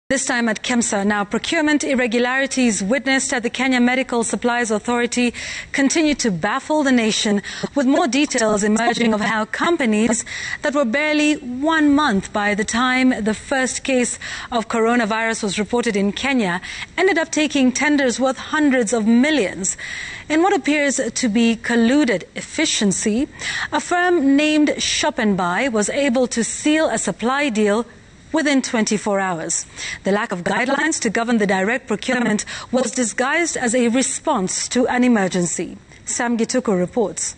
This time at KEMSA. Now, procurement irregularities witnessed at the Kenya Medical Supplies Authority continue to baffle the nation, with more details emerging of how companies that were barely 1 month by the time the first case of coronavirus was reported in Kenya ended up taking tenders worth hundreds of millions. In what appears to be colluded efficiency, a firm named Shop and Buy was able to seal a supply deal within 24 hours. The lack of guidelines to govern the direct procurement was disguised as a response to an emergency. Sam Gituko reports.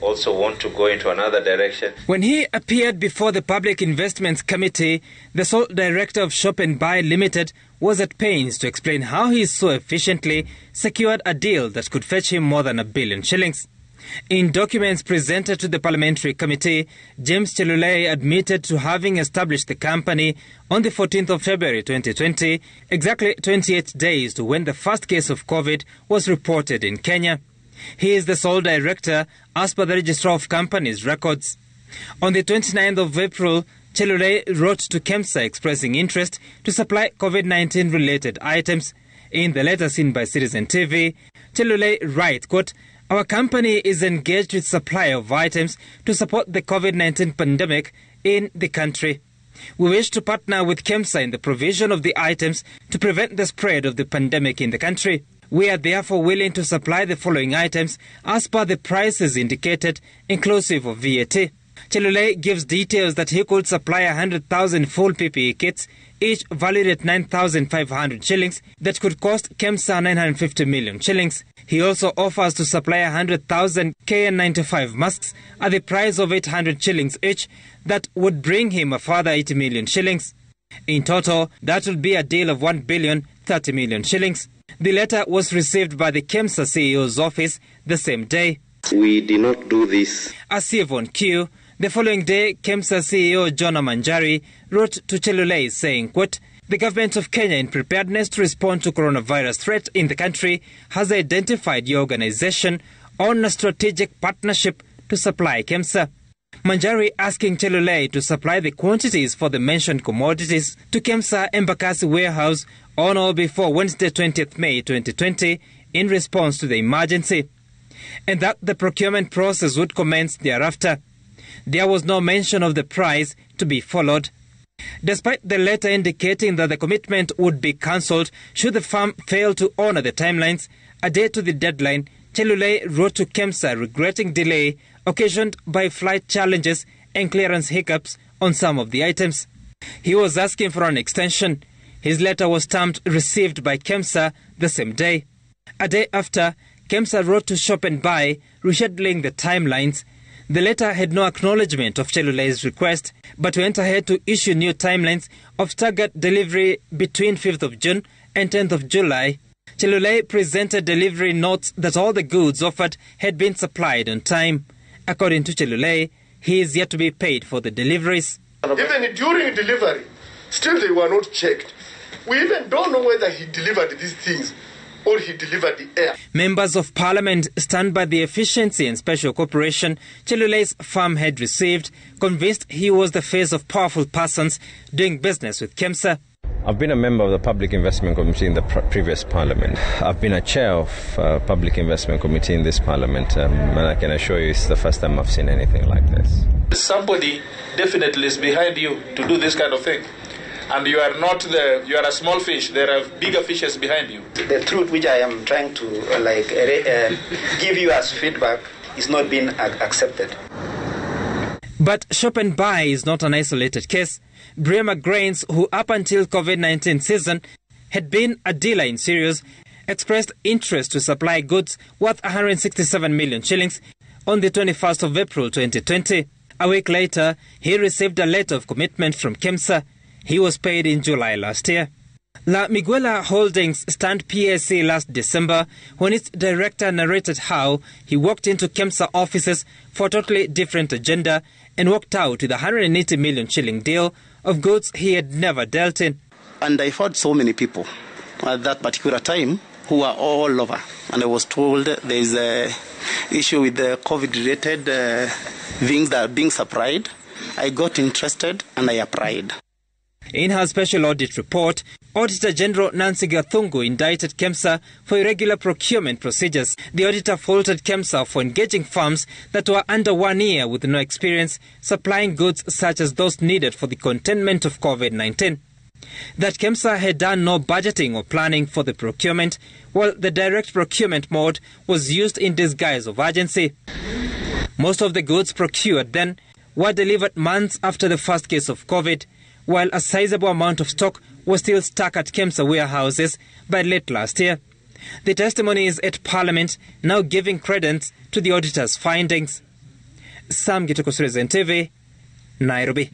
Also want to go into another direction. When he appeared before the Public Investments Committee, the sole director of Shop and Buy Limited was at pains to explain how he so efficiently secured a deal that could fetch him more than R1 billion. In documents presented to the Parliamentary Committee, James Chelulei admitted to having established the company on the 14th of February 2020, exactly 28 days to when the first case of COVID was reported in Kenya. He is the sole director as per the Registrar of Companies records. On the 29th of April, Chelulei wrote to KEMSA expressing interest to supply COVID-19 related items. In the letter seen by Citizen TV, Chelulei writes, quote, "Our company is engaged with supply of items to support the COVID-19 pandemic in the country. We wish to partner with KEMSA in the provision of the items to prevent the spread of the pandemic in the country. We are therefore willing to supply the following items as per the prices indicated, inclusive of VAT." Chelulei gives details that he could supply 100,000 full PPE kits, each valued at 9,500 shillings, that could cost KEMSA 950 million shillings. He also offers to supply 100,000 KN95 masks at the price of 800 shillings each, that would bring him a further 80 million shillings. In total, that would be a deal of 1,030 million shillings. The letter was received by the KEMSA CEO's office the same day. We did not do this. As Yvonne Q, the following day, KEMSA CEO John Manjari wrote to Chelulei saying, quote, "The government of Kenya, in preparedness to respond to coronavirus threat in the country, has identified your organization on a strategic partnership to supply KEMSA." Manjari asking Chelulei to supply the quantities for the mentioned commodities to KEMSA Embakasi warehouse on or before Wednesday 20th May 2020 in response to the emergency, and that the procurement process would commence thereafter. There was no mention of the price to be followed. Despite the letter indicating that the commitment would be cancelled should the firm fail to honour the timelines, a day to the deadline, Chelulei wrote to KEMSA regretting delay occasioned by flight challenges and clearance hiccups on some of the items. He was asking for an extension. His letter was stamped received by KEMSA the same day. A day after, KEMSA wrote to Shop and Buy rescheduling the timelines. The letter had no acknowledgement of Chelulei's request, but went ahead to issue new timelines of staggered delivery between 5th of June and 10th of July. Chelulei presented delivery notes that all the goods offered had been supplied on time. According to Chelulei, he is yet to be paid for the deliveries. Even during delivery, still they were not checked. We even don't know whether he delivered these things or he delivered the air. Members of Parliament stand by the efficiency and special cooperation Chelulei's firm had received, convinced he was the face of powerful persons doing business with KEMSA. I've been a member of the Public Investment Committee in the previous Parliament. I've been a chair of Public Investment Committee in this Parliament, and I can assure you it's the first time I've seen anything like this. Somebody definitely is behind you to do this kind of thing. And you are not you are a small fish. There are bigger fishes behind you. The truth which I am trying to give you as feedback is not being accepted. But Shop and Buy is not an isolated case. Bremer Grains, who up until COVID-19 season had been a dealer in cereals, expressed interest to supply goods worth 167 million shillings on the 21st of April 2020. A week later, he received a letter of commitment from KEMSA. He was paid in July last year. Miguela Holdings stand PSC last December when its director narrated how he walked into KEMSA offices for a totally different agenda and walked out with a 180 million shilling deal of goods he had never dealt in. And I heard so many people at that particular time who were all over. And I was told there is an issue with the COVID-related things that are being supplied. I got interested and I applied. In her special audit report, Auditor General Nancy Gathungu indicted KEMSA for irregular procurement procedures. The auditor faulted KEMSA for engaging firms that were under 1 year with no experience supplying goods such as those needed for the containment of COVID-19. That KEMSA had done no budgeting or planning for the procurement, while the direct procurement mode was used in disguise of urgency. Most of the goods procured then were delivered months after the first case of COVID, while a sizable amount of stock was still stuck at KEMSA warehouses by late last year. The testimony is at Parliament, now giving credence to the auditor's findings. Sam Gitoko, Citizen TV, Nairobi.